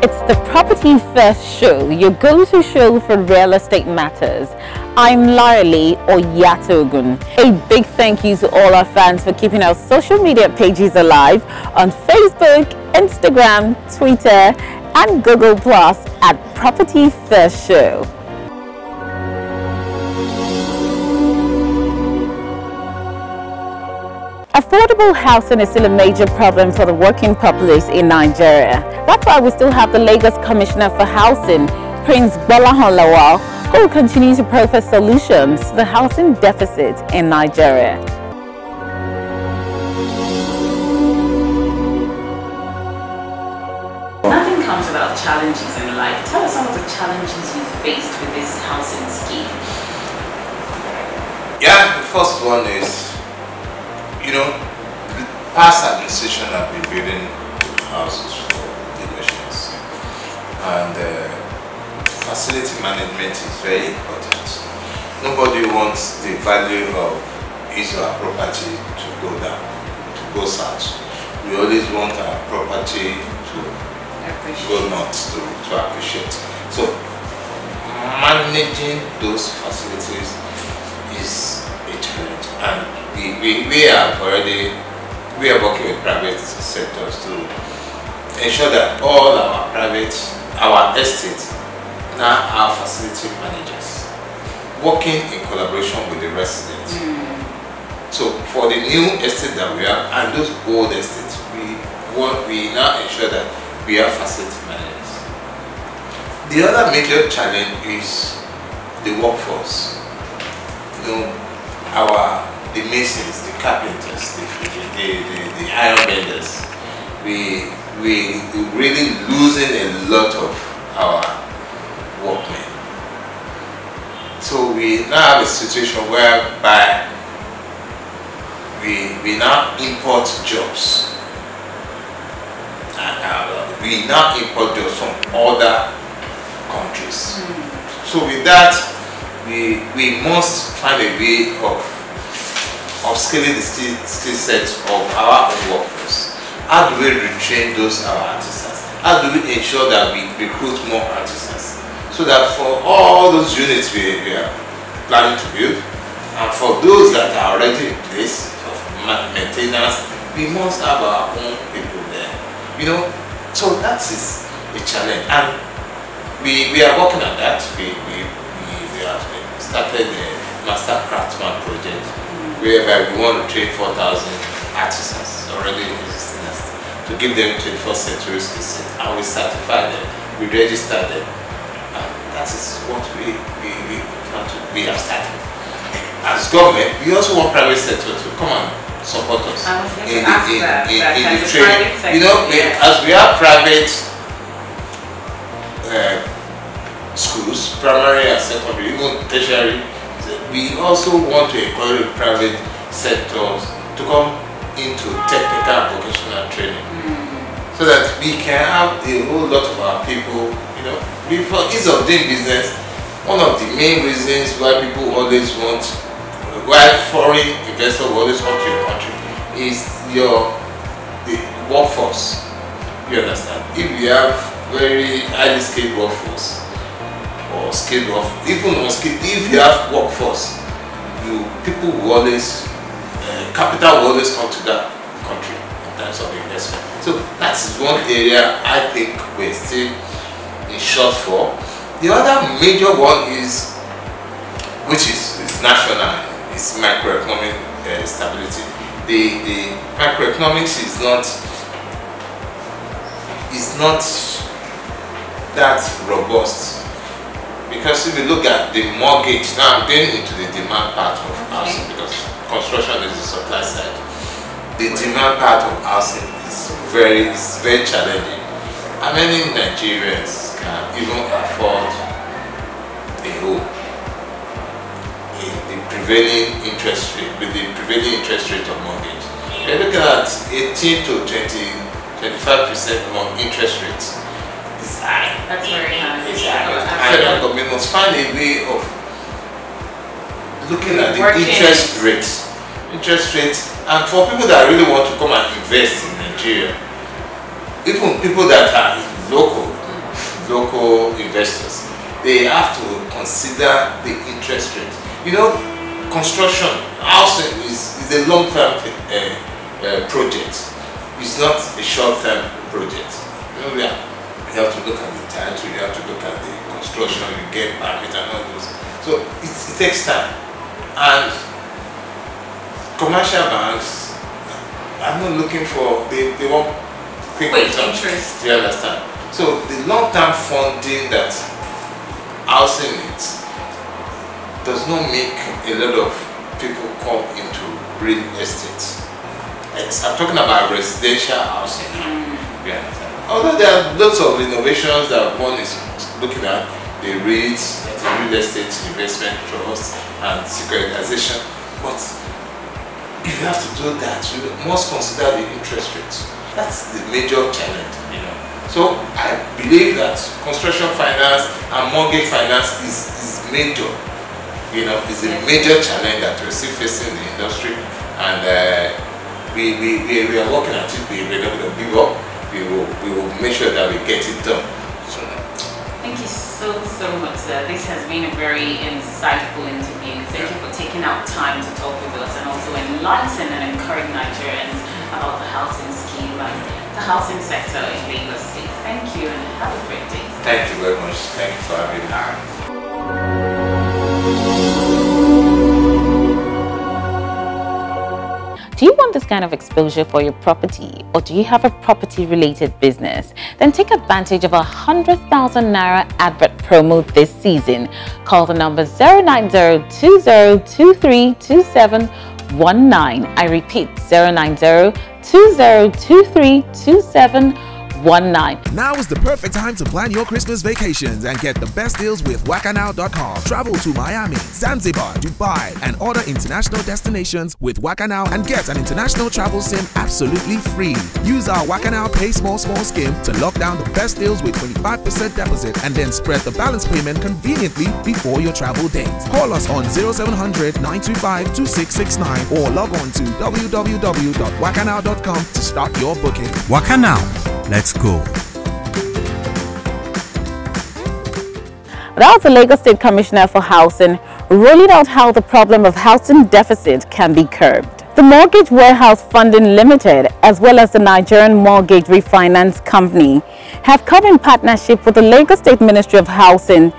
It's the Property First Show, your go-to show for real estate matters. I'm Larily Oyatogun. A big thank you to all our fans for keeping our social media pages alive on Facebook, Instagram, Twitter, and Google Plus at Property First Show. Affordable housing is still a major problem for the working populace in Nigeria. That's why we still have the Lagos Commissioner for Housing, Prince Gbolahan Lawal, who will continue to proffer solutions to the housing deficit in Nigeria. Nothing comes without challenges in life. Tell us some of the challenges you faced with this housing scheme. Yeah, the first one is, the past administration have been building houses for the nations, and facility management is very important. Nobody wants the value of his or her property to go down, to go south. We always want our property to go north, to appreciate. So managing those facilities is a challenge, and we are working with private sectors to ensure that all our estates now are facility managers working in collaboration with the residents. So for the new estate that we have and those old estates, we now ensure that we have facility managers. The other major challenge is the workforce. The masons, the carpenters, the iron benders, we really losing a lot of our workmen. So we now have a situation whereby we now import jobs. We now import jobs from other countries. So with that, we must find a way of upscaling the skill set of our own workforce. How do we retrain our artisans? How do we ensure that we recruit more artisans? So that for all those units we are planning to build, and for those that are already in place for maintenance, we must have our own people there. So that is a challenge, and we are working on that. We have started the Master Craftsman project, whereby we want to train 4,000 artisans already in existence to give them 21st century skill set, and we certify them, we register them, and that is what we have started. As government, we also want private sector to come and support us in the training. As we have private schools, primary and secondary, even tertiary, we also want to encourage private sectors to come into technical and vocational training, so that we can have a whole lot of our people, for ease of doing business. One of the main reasons why people always want, why foreign investors always come to your country, is the workforce. You understand? If you have very highly skilled workforce, or skilled workforce, even unskilled, if you have workforce, people will always, capital will always come to that country in terms of investment. So that's one area I think we're still in short for. The other major one is, which is national, is macroeconomic stability. The macroeconomics is not that robust. Because if you look at the mortgage, now I'm getting into the demand part of housing, because construction is the supply side. The demand part of housing is very challenging. How many Nigerians can even afford a home the prevailing interest rate, with the prevailing interest rate of mortgage? You're looking at 18 to 25% more interest rates. It's high. That's very high. It's high. And we must find a way of looking at the interest rates. And for people that really want to come and invest in Nigeria, even people that are local, local investors, they have to consider the interest rate. You know, construction, housing is a long-term project. It's not a short-term project. You know, you have to look at the title, you have to look at the construction, you get permit and all those. So it takes time. And commercial banks are not looking for, they want quick interest. You understand? So the long-term funding that housing needs does not make a lot of people come into real estate. I'm talking about residential housing. You understand? Although there are lots of innovations that one is looking at, the REITs, the real estate investment trust and securitization. But if you have to do that, you must consider the interest rates. That's the major challenge, you know. So I believe that construction finance and mortgage finance is major. You know, it's a major challenge that we're still facing in the industry, and we are working at it. We're not going to give up. We will make sure that we get it done. So, thank you so much, sir. This has been a very insightful interview. Thank you for taking out time to talk with us and also enlighten and encourage Nigerians about the housing scheme and the housing sector in Lagos State. Thank you and have a great day. Thank you very much. Thank you for having me. Do you want this kind of exposure for your property, or do you have a property related business? Then take advantage of a 100,000 Naira advert promo this season. Call the number 090-2023-2719. I repeat, 090-2023-2719. Now is the perfect time to plan your Christmas vacations and get the best deals with wakanow.com. Travel to Miami, Zanzibar, Dubai, and other international destinations with Wakanow and get an international travel sim absolutely free. Use our Wakanow Pay Small scheme to lock down the best deals with 25% deposit and then spread the balance payment conveniently before your travel date. Call us on 0700-925-2669 or log on to www.wakanow.com to start your booking. Wakanow. Let's go. That was the Lagos State Commissioner for Housing rolling out how the problem of housing deficit can be curbed. The Mortgage Warehouse Funding Limited, as well as the Nigerian Mortgage Refinance Company, have come in partnership with the Lagos State Ministry of Housing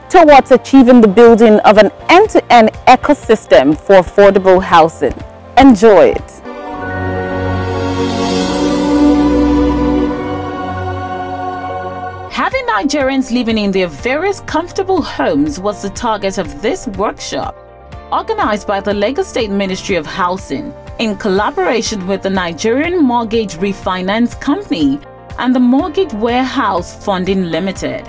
towards achieving the building of an end-to-end ecosystem for affordable housing. Enjoy it. Having Nigerians living in their various comfortable homes was the target of this workshop, organized by the Lagos State Ministry of Housing in collaboration with the Nigerian Mortgage Refinance Company and the Mortgage Warehouse Funding Limited.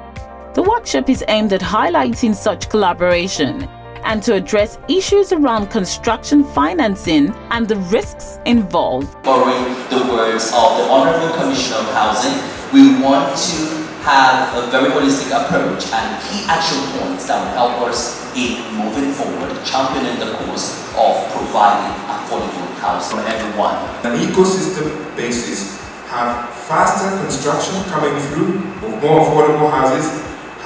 The workshop is aimed at highlighting such collaboration and to address issues around construction financing and the risks involved. Borrowing the words of the Honorable Commissioner of Housing, we want to have a very holistic approach and key action points that will help us in moving forward, championing the cause of providing affordable housing for everyone. An ecosystem basis, have faster construction coming through of more affordable houses,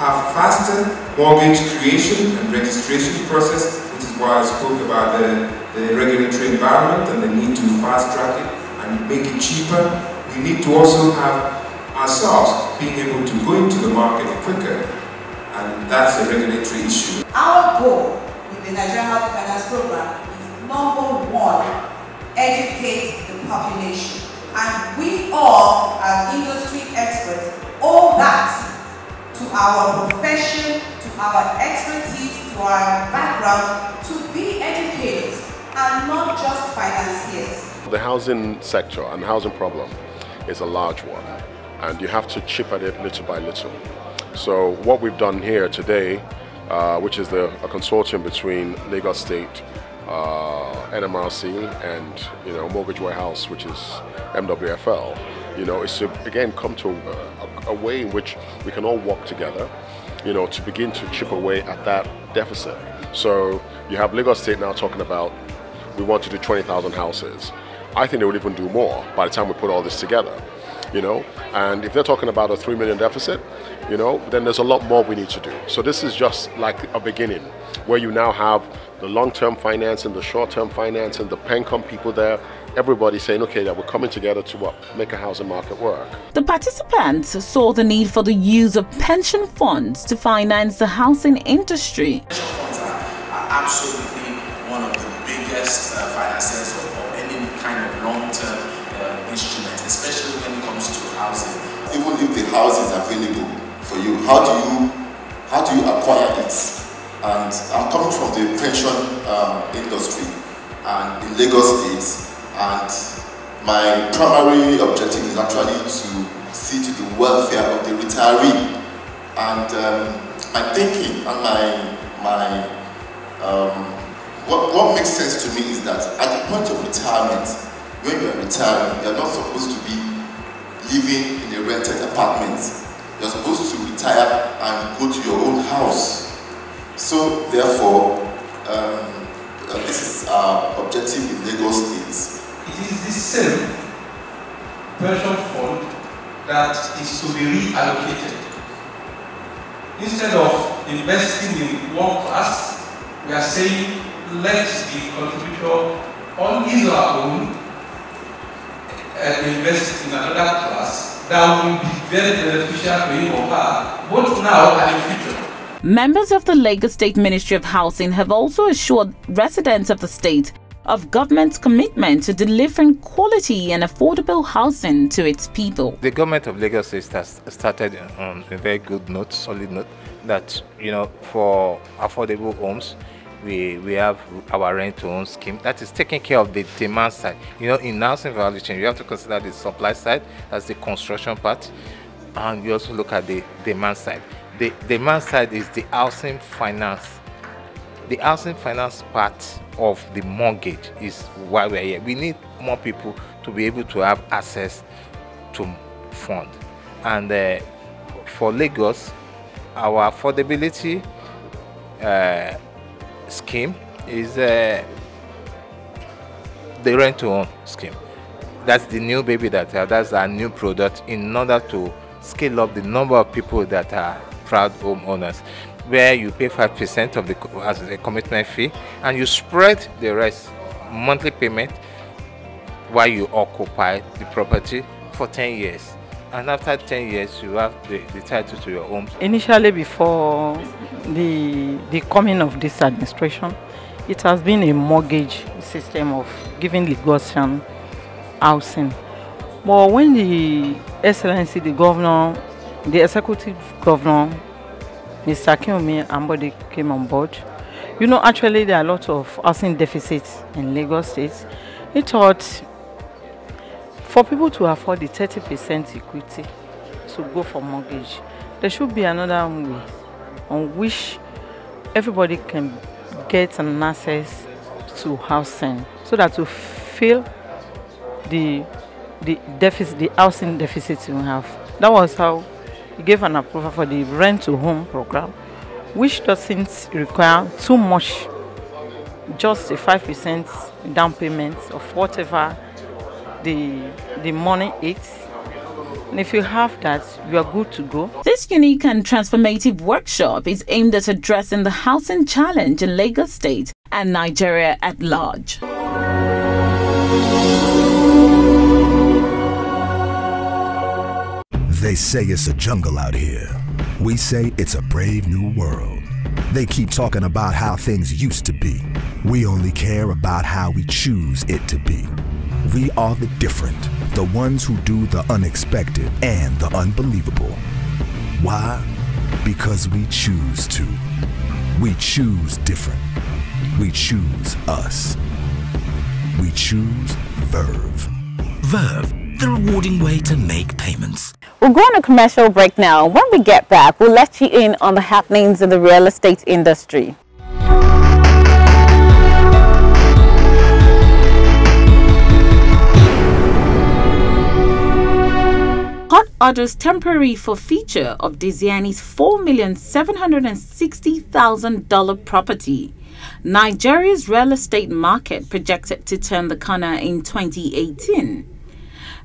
have faster mortgage creation and registration process, which is why I spoke about the regulatory environment and the need to fast track it and make it cheaper. We need to also have ourselves being able to go into the market quicker, and that's a regulatory issue. Our goal with the Nigerian Housing Finance Program is #1, educate the population. And we all, as industry experts, owe that to our profession, to our expertise, to our background, to be educators and not just financiers. The housing sector and the housing problem is a large one, and you have to chip at it little by little. So what we've done here today, which is a consortium between Lagos State, NMRC, and Mortgage Warehouse, which is MWFL, is to again come to a way in which we can all work together, to begin to chip away at that deficit. So you have Lagos State now talking about we want to do 20,000 houses. I think they will even do more by the time we put all this together. you know, and if they're talking about a 3 million deficit, you know, then there's a lot more we need to do. So this is just like a beginning, where you now have the long-term financing, the short-term financing, the PENCOM people there, everybody saying, okay, that we're coming together to what? Make a housing market work. The participants saw the need for the use of pension funds to finance the housing industry. Pension funds are absolutely one of the biggest financiers of any kind of long-term instrument, especially when it comes to housing. Even if the house is available for you, how do you acquire it? And I'm coming from the pension industry and in Lagos State, and my primary objective is actually to see to the welfare of the retiree. And my thinking and what makes sense to me is that at the point of retirement, when you are retiring, you are not supposed to be living in a rented apartment. You are supposed to retire and go to your own house. So therefore, this is our objective in Lagos State. It is the same pension fund that is to be reallocated. Instead of investing in one class, we are saying let the contributor on his or her own invest in another class that will be very beneficial to him or her, both now and in the future. Members of the Lagos State Ministry of Housing have also assured residents of the state of government's commitment to delivering quality and affordable housing to its people. The government of Lagos State has started on a very good note, solid note, that, you know, for affordable homes, we have our rent-to-own scheme that is taking care of the demand side. You know, in housing value chain, you have to consider the supply side, that's the construction part, and you also look at the demand side. The demand side is the housing finance. The housing finance part of the mortgage is why we're here. We need more people to be able to have access to fund. And for Lagos, our affordability scheme is the rent-to-own scheme. That's the new baby that's our new product in order to scale up the number of people that are proud homeowners, where you pay 5% of as a commitment fee and you spread the rest monthly payment while you occupy the property for 10 years. And after 10 years, you have the title to your home. Initially, before the coming of this administration, it has been a mortgage system of giving Lagosian housing. But when the Excellency, the governor, the executive governor, Mr. Kiomi Ambode came on board, you know, actually there are a lot of housing deficits in Lagos State. He thought for people to afford the 30% equity to go for mortgage, there should be another way on which everybody can get an access to housing, so that to fill the deficit, the housing deficit we have. That was how he gave an approval for the rent-to-home program, which doesn't require too much, just a 5% down payment of whatever the money is. And if you have that, you are good to go. This unique and transformative workshop is aimed at addressing the housing challenge in Lagos State and Nigeria at large. They say it's a jungle out here. We say it's a brave new world. They keep talking about how things used to be. We only care about how we choose it to be. We are the different, the ones who do the unexpected and the unbelievable. Why? Because we choose to. We choose different. We choose us. We choose Verve. Verve, the rewarding way to make payments. We'll go on a commercial break now. When we get back, we'll let you in on the happenings in the real estate industry. Court orders temporary forfeiture of Diziani's $4,760,000 property. Nigeria's real estate market projected to turn the corner in 2018.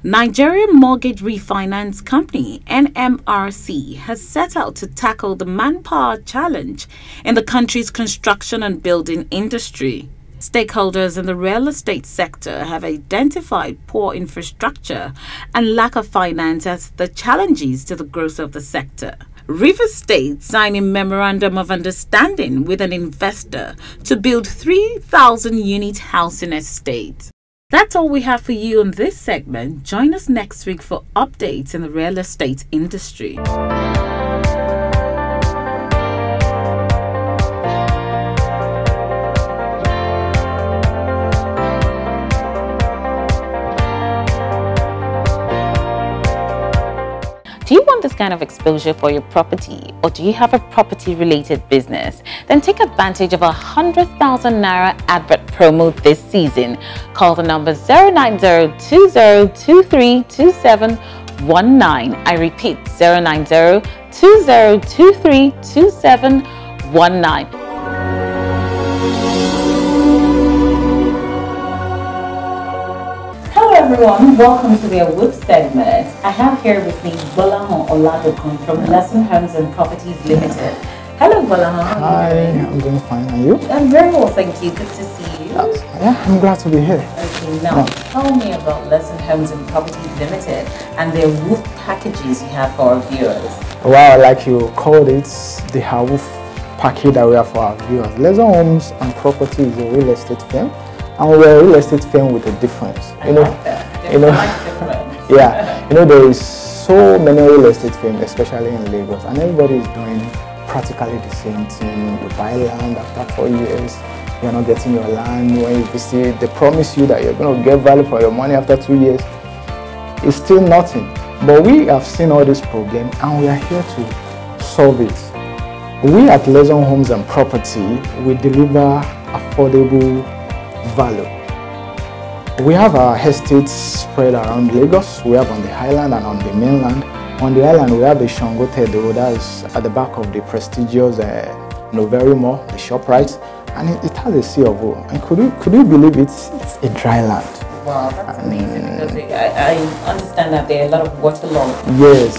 Nigerian Mortgage Refinance Company, NMRC, has set out to tackle the manpower challenge in the country's construction and building industry. Stakeholders in the real estate sector have identified poor infrastructure and lack of finance as the challenges to the growth of the sector. Rivers State signed a memorandum of understanding with an investor to build 3,000-unit housing estates. That's all we have for you in this segment. Join us next week for updates in the real estate industry. Do you want this kind of exposure for your property, or do you have a property-related business? Then take advantage of a 100,000 Naira advert promo this season. Call the number 090-2023-2719. I repeat, 090-2023-2719. Hello everyone, welcome to the Awoof segment. I have here with me Bolahon Oladokun from Lesson Homes and Properties Limited. Hello Bolahon. Hi, I'm doing fine. And you? I'm very well, thank you. Good to see you. Yeah, I'm glad to be here. Okay, now tell me about Lesson Homes and Properties Limited and the Awoof packages you have for our viewers. Wow, like you called it, the Awoof package that we have for our viewers. Lesson Homes and Properties is a real estate firm. And we're a real estate firm with a difference. Yeah, there is so many real estate firms, especially in Lagos, and everybody is doing practically the same thing. You buy land after 4 years, you're not getting your land. When you visit, they promise you that you're going to get value for your money after 2 years. It's still nothing. But we have seen all these problems, and we are here to solve it. We at Lesson Homes and Property, we deliver affordable value. We have our estates spread around Lagos. We have on the island and on the mainland. On the island, we have the Shangotedo, that is at the back of the prestigious Noveri Mall, the ShopRite, and it has a sea of O. And could you believe it's a dry land? Wow, that's amazing, because I understand that there are a lot of waterlogged Yes.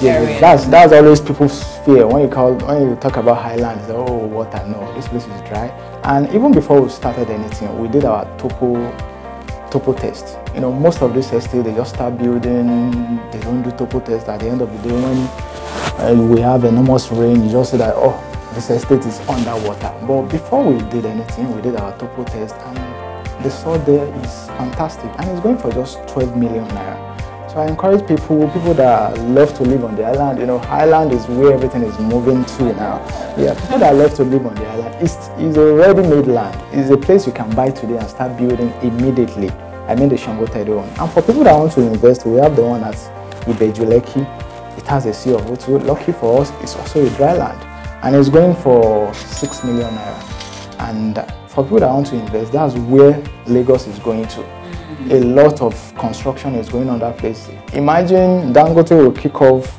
That's always people's fear when you talk about highlands. Oh, water! No, this place is dry. And even before we started anything, we did our topo test. Most of these estates, they just start building. They don't do topo test. At the end of the day, when we have enormous rain, you just say that, oh, this estate is underwater. But before we did anything, we did our topo test, and the soil there is fantastic, and it's going for just 12 million naira. So I encourage people that love to live on the island. Island is where everything is moving to now. Yeah, people that love to live on the island, it's a ready-made land. It's a place you can buy today and start building immediately. I mean the Shangotedo one. And for people that want to invest, we have the one at Ibejuleki. It has a sea of water. Lucky for us, it's also a dry land, and it's going for 6 million naira. And for people that want to invest, that's where Lagos is going to. A lot of construction is going on that place. Imagine Dangote will kick off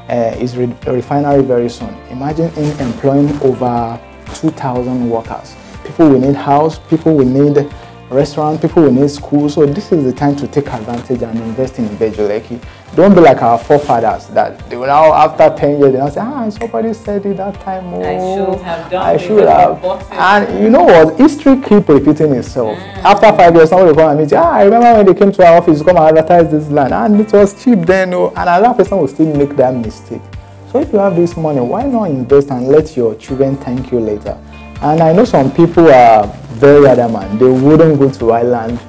his refinery very soon. Imagine him employing over 2,000 workers. People will need house, people will need restaurant, people will need school. So this is the time to take advantage and invest in Ibejuleki. Don't be like our forefathers that they will now, after 10 years, they now say, somebody said it that time. Oh, I should have done I should have. And you know what? History keeps repeating itself. After 5 years, somebody will come and meet you. I remember when they came to our office to come and advertise this land, and it was cheap then. And another person will still make that mistake. So if you have this money, why not invest and let your children thank you later? And I know some people are very adamant. They wouldn't go to island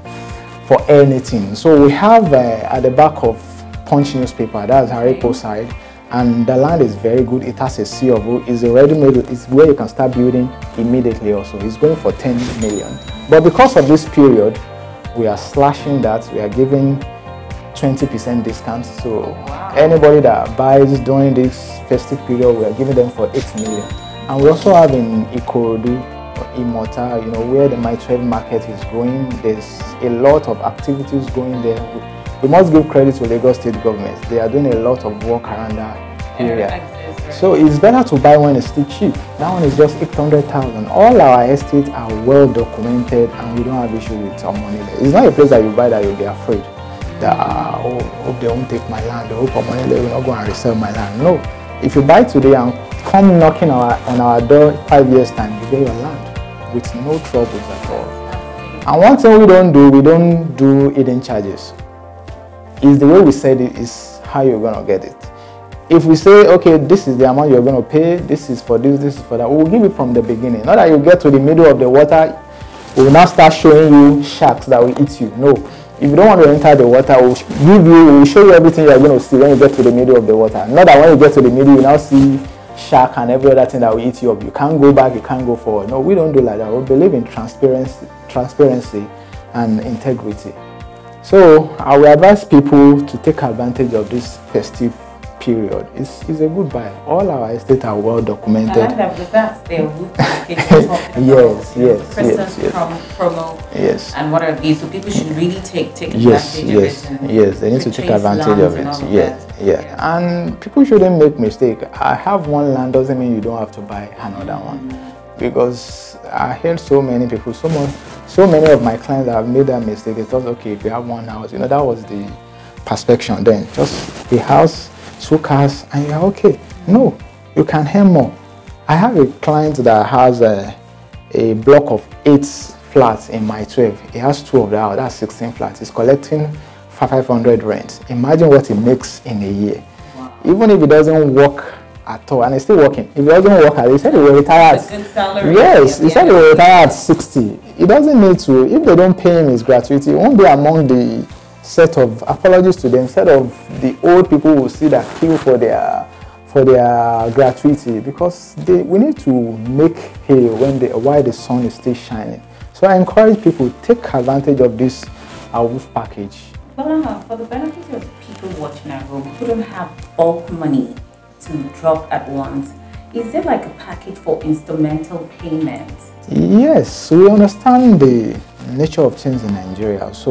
for anything. So we have at the back of Punch newspaper, that's Hareko side, and the land is very good. It has a sea of wood. It's a ready-made. It's where you can start building immediately. Also, it's going for 10 million. But because of this period, we are slashing that. We are giving 20% discounts. So anybody that buys during this festive period, we are giving them for 8 million. And we also have in Ikorodu, Imota, where the My 12 market is going. There's a lot of activities going there. We must give credit to Lagos State government. They are doing a lot of work around that area. So it's better to buy when it's still cheap. That one is just 800,000. All our estates are well documented, and we don't have issue with our money there. It's not a place that you buy that you'll be afraid. that hope they won't take my land, or hope money they will not go and resell my land. No. If you buy today and come knocking on our door 5 years time, you get your land with no troubles at all. And one thing we don't do hidden charges. Is the way we said it is how you're going to get it. If we say, okay, this is the amount you're going to pay, this is for this is for that, we'll give it from the beginning. Not that you get to the middle of the water, we'll now start showing you sharks that will eat you. No. If you don't want to enter the water, we'll show you everything you're going to see when you get to the middle of the water. Not that when you get to the middle, you now see shark and every other thing that will eat you up. You can't go back, you can't go forward. No, we don't do like that. We believe in transparency and integrity. So I will advise people to take advantage of this festive period. It's a good buy. All our estates are well documented. I like that because that's their root yes. promo. Yes. And what are these? So people should really take advantage of it. Yes, they need to take advantage of it. Yeah. And people shouldn't make mistake. I have one land doesn't mean you don't have to buy another one. Because I heard so many people, so many of my clients that have made that mistake. They thought, okay, if you have one house, that was the perception then. Just the house, 2 cars, and you're okay. No, you can earn more. I have a client that has a block of 8 flats in my 12. He has 2 of that, that's 16 flats. He's collecting 500 rent. Imagine what he makes in a year. Wow. Even if he doesn't work at all, and he's still working. If he doesn't work at, he said he will retire at, yes, he said he will retire at 60. He doesn't need to. If they don't pay him his gratuity, he won't be among the set of, apologies to them, set of the old people who see that queue for their gratuity, because we need to make hay while the sun is still shining. So I encourage people to take advantage of this roof package. Well, for the benefit of people watching at home who don't have bulk money to drop at once, is there like a package for instrumental payments? Yes, we understand the nature of things in Nigeria, so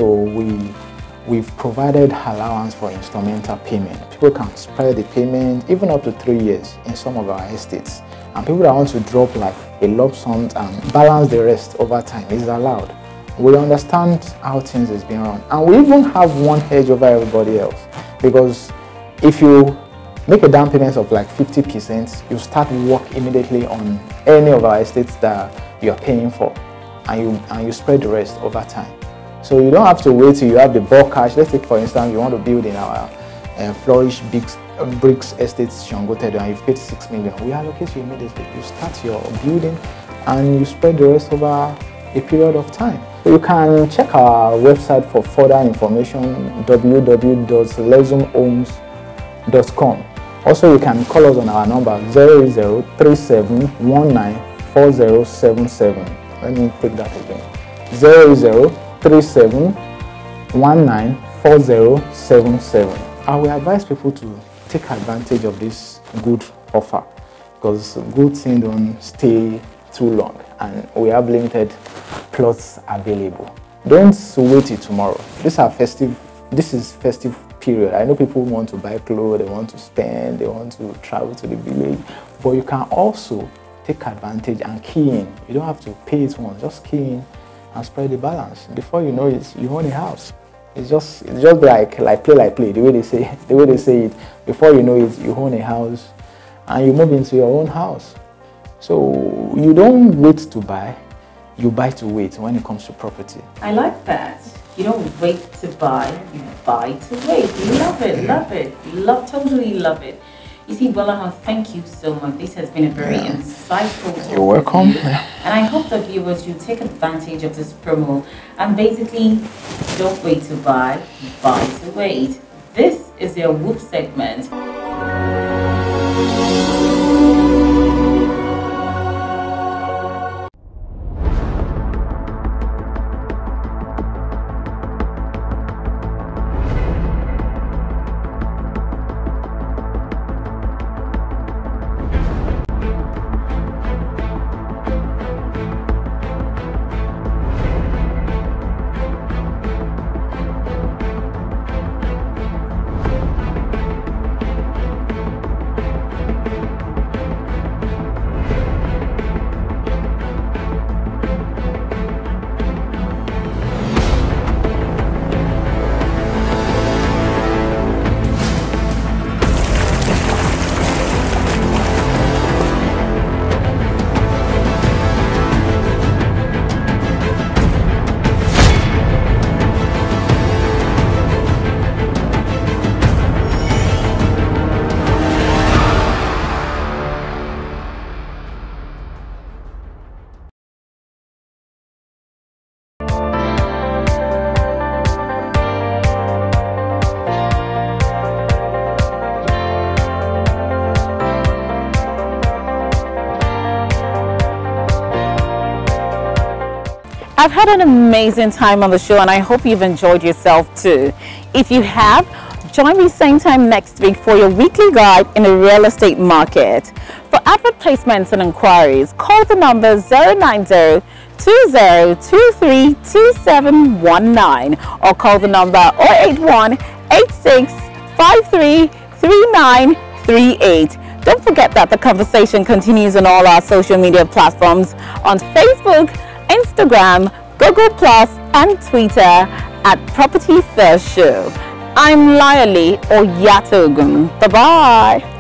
we've provided allowance for instrumental payment. People can spread the payment even up to 3 years in some of our estates, and people that want to drop like a lump sum and balance the rest over time is allowed. We understand how things is being run, and we even have one hedge over everybody else, because if you make a down payment of like 50%, you start work immediately on any of our estates that you're paying for, and you spread the rest over time. So you don't have to wait till you have the bulk cash. Let's take for instance, you want to build in our Flourish Bricks Estates Shangotedo, and you've paid 6 million. We allocate you immediately. You start your building and you spread the rest over a period of time. So you can check our website for further information, www.lesumhomes.com. Also, you can call us on our number 0037194077. Let me take that again. 0037194077. I will advise people to take advantage of this good offer, because good things don't stay too long, and we have limited plots available. Don't wait till tomorrow. This is festive period. I know people want to buy clothes, they want to spend, they want to travel to the village, but you can also take advantage and key in. You don't have to pay it once, just key in and spread the balance. Before you know it, you own a house. It's just like play, the way they say it. Before you know it, you own a house and you move into your own house. So you don't wait to buy, you buy to wait when it comes to property. I like that. You don't wait to buy, you buy to wait. Love it, love it. Totally love it. You see, Bolahan, thank you so much. This has been a very insightful talk. You're welcome. And I hope the viewers will take advantage of this promo and basically don't wait to buy, buy to wait. This is your Whoop segment. I've had an amazing time on the show and I hope you've enjoyed yourself too. If you have, join me same time next week for your weekly guide in the real estate market. For advert placements and inquiries, call the number 090-2023-2719 or call the number 081-8653-3938. Don't forget that the conversation continues on all our social media platforms on Facebook, Instagram, Google+, and Twitter at Property First Show. I'm Lyali Oyatogun. Bye-bye.